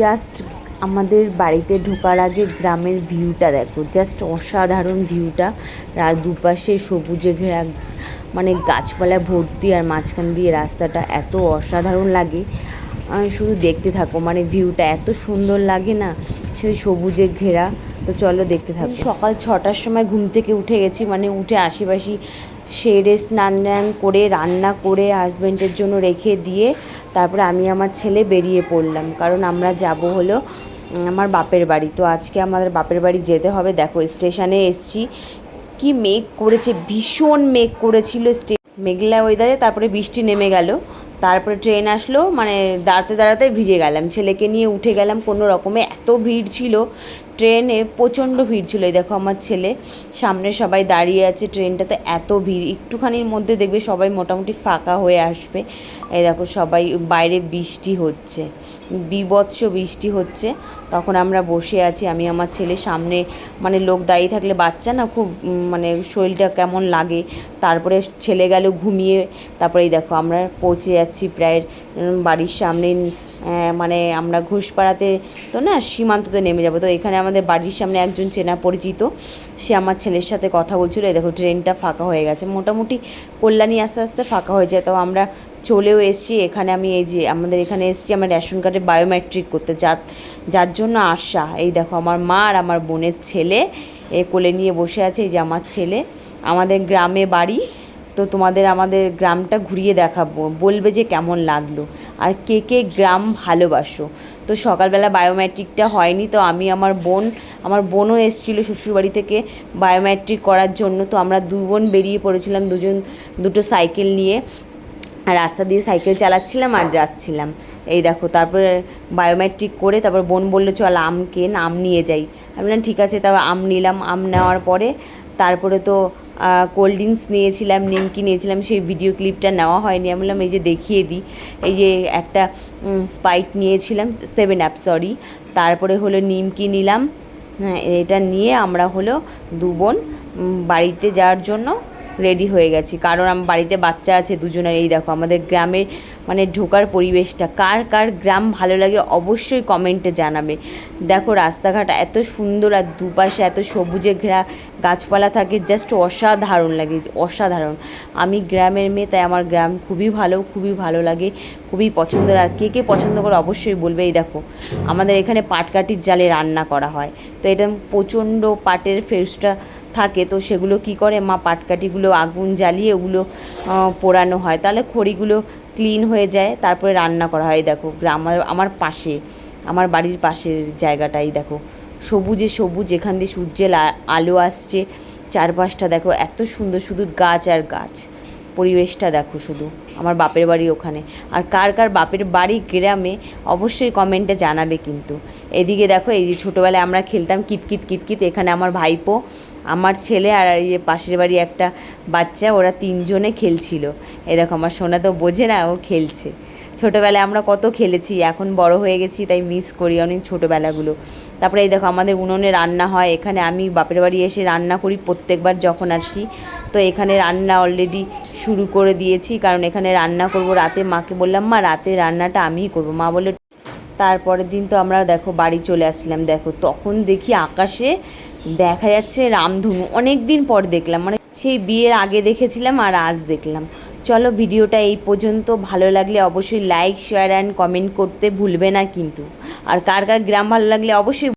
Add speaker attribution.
Speaker 1: Just আমাদের বাড়িতে ঢোকার আগে গ্রামের ভিউটা দেখো, জাস্ট অসাধারণ ভিউটা। আর দুপাশে সবুজে ঘেরা, মানে গাছপালা ভর্তি, আর মাঝখান দিয়ে রাস্তাটা এত অসাধারণ লাগে। শুধু দেখতে থাকো, মানে ভিউটা এত সুন্দর লাগে না, সেই সবুজে ঘেরা। তো চলো দেখতে থাকো। সকাল 6টার সময় ঘুম থেকে উঠে গেছি, মানে উঠে আশেপাশে সেরে স্নান করে রান্না করে হাজব্যান্ডের জন্য রেখে দিয়ে তারপরে আমি আমার ছেলে বেরিয়ে পড়লাম, কারণ আমরা যাব হলো আমার বাপের বাড়ি। তো আজকে আমাদের বাপের বাড়ি যেতে হবে। দেখো স্টেশনে এসছি, কি মেঘ করেছে, ভীষণ মেঘ করেছিল, মেঘলা ওয়েদারে। তারপরে বৃষ্টি নেমে গেল, তারপরে ট্রেন আসলো, মানে দাঁড়াতে দাঁড়াতে ভিজে গেলাম, ছেলেকে নিয়ে উঠে গেলাম কোনো রকমে। এত ভিড় ছিল ট্রেনে, প্রচণ্ড ভিড় ছিল। এই দেখো আমার ছেলে সামনে সবাই দাঁড়িয়ে আছে, ট্রেনটাতে এত ভিড়, একটুখানির মধ্যে দেখবে সবাই মোটামুটি ফাঁকা হয়ে আসবে। এই দেখো সবাই, বাইরে বৃষ্টি হচ্ছে, বীভৎস বৃষ্টি হচ্ছে। তখন আমরা বসে আছি, আমি আমার ছেলে সামনে, মানে লোক দাঁড়িয়ে থাকলে বাচ্চা না খুব, মানে শরীরটা কেমন লাগে। তারপরে ছেলে গেল ঘুমিয়ে। তারপরে এই দেখো আমরা পৌঁছে যাচ্ছি প্রায় বাড়ির সামনে, মানে আমরা ঘোষপাড়াতে তো না, সীমান্ততে নেমে যাব। তো এখানে আমাদের বাড়ির সামনে একজন চেনা পরিচিত, সে আমার ছেলের সাথে কথা বলছিল। এই দেখো ট্রেনটা ফাঁকা হয়ে গেছে, মোটামুটি কল্যাণী আস্তে আস্তে ফাঁকা হয়ে যায়। তো আমরা চলেও এসেছি এখানে। আমি এই যে আমাদের এখানে এসেছি আমার রেশন কার্ডে বায়োমেট্রিক করতে, যার জন্য আসা। এই দেখো আমার মা আর আমার বোনের ছেলে কোলে নিয়ে বসে আছে। এই যে আমার ছেলে, আমাদের গ্রামে বাড়ি। তো তোমাদের আমাদের গ্রামটা ঘুরিয়ে দেখাবো, বলবে যে কেমন লাগলো, আর কে কে গ্রাম ভালোবাসো। তো সকালবেলা বায়োমেট্রিকটা হয়নি, তো আমি আমার বোনও এসেছিলো শ্বশুরবাড়ি থেকে বায়োমেট্রিক করার জন্য। তো আমরা দু বোন বেরিয়ে পড়েছিলাম, দুটো সাইকেল নিয়ে, আর রাস্তা দিয়ে সাইকেল চালাচ্ছিলাম আর যাচ্ছিলাম। এই দেখো তারপরে বায়োমেট্রিক করে তারপর বোন বললো চল আম নিয়ে যাই। আমি বললাম ঠিক আছে, তারপর আম নিলাম। আম নেওয়ার পরে তারপরে তো কোল্ড ড্রিঙ্কস নিয়েছিলাম, নিমকি নিয়েছিলাম, সেই ভিডিও ক্লিপটা নেওয়া হয়নি। আমি বললাম এই যে দেখিয়ে দিই। এই যে একটা স্প্রাইট নিয়েছিলাম, 7 আপ সরি। তারপরে হলো নিমকি নিলাম। এটা নিয়ে আমরা হলো দু বোন বাড়িতে যাওয়ার জন্য রেডি হয়ে গেছি, কারণ আমার বাড়িতে বাচ্চা আছে দুজনের। এই দেখো আমাদের গ্রামের মানে ঢোকার পরিবেশটা, কার কার গ্রাম ভালো লাগে অবশ্যই কমেন্টে জানাবে। দেখো রাস্তাঘাট এত সুন্দর, আর দুপাশে এত সবুজে ঘেরা গাছপালা থাকে, জাস্ট অসাধারণ লাগে, অসাধারণ। আমি গ্রামের মেয়ে, তাই আমার গ্রাম খুবই ভালো লাগে, খুবই পছন্দের। আর কে কে পছন্দ করে অবশ্যই বলবে। এই দেখো আমাদের এখানে পাটকাঠির জালে রান্না করা হয়, তো এটা প্রচণ্ড পাটের ফেরসটা থাকে। তো সেগুলো কি করে মা, পাটকাঠিগুলো আগুন জ্বালিয়ে ওগুলো পোড়ানো হয়, তাহলে খড়িগুলো ক্লিন হয়ে যায়, তারপরে রান্না করা হয়। দেখো গ্রাম আমার পাশে, আমার বাড়ির পাশের জায়গাটাই দেখো সবুজে সবুজ, এখান দিয়ে সূর্যের আলো আসছে, চারপাশটা দেখো এত সুন্দর, শুধু গাছ আর গাছ। পরিবেশটা দেখো শুধু, আমার বাপের বাড়ি ওখানে। আর কার কার বাপের বাড়ি গ্রামে অবশ্যই কমেন্টে জানাবে কিন্তু। এদিকে দেখো এই যে ছোটোবেলায় আমরা খেলতাম কিতকিত কিতকিত, এখানে আমার ভাইপো, আমার ছেলে আর এই পাশের বাড়ি একটা বাচ্চা, ওরা তিনজনে খেলছিল। এই দেখো আমার সোনা তো বোঝে না, ও খেলছে। ছোটোবেলায় আমরা কত খেলেছি, এখন বড় হয়ে গেছি তাই মিস করি অনেক ছোটোবেলাগুলো। তারপরে এই দেখো আমাদের উনুনে রান্না হয় এখানে, আমি বাপের বাড়ি এসে রান্না করি প্রত্যেকবার যখন আসি। তো এখানে রান্না অলরেডি শুরু করে দিয়েছি, কারণ এখানে রান্না করব রাতে। মাকে বললাম মা রাতে রান্নাটা আমিই করবো, মা বলে। তারপরের দিন তো আমরা দেখো বাড়ি চলে আসলাম। দেখো তখন দেখি আকাশে দেখা যাচ্ছে রামধনু, অনেক দিন পর দেখলাম, মানে সেই বিয়ের আগে দেখেছিলাম আর আজ দেখলাম। চলো ভিডিওটা এই পর্যন্ত, ভালো লাগলে অবশ্যই লাইক শেয়ার অ্যান্ড কমেন্ট করতে ভুলবে না কিন্তু। আর কার কার গ্রাম ভালো লাগলে অবশ্যই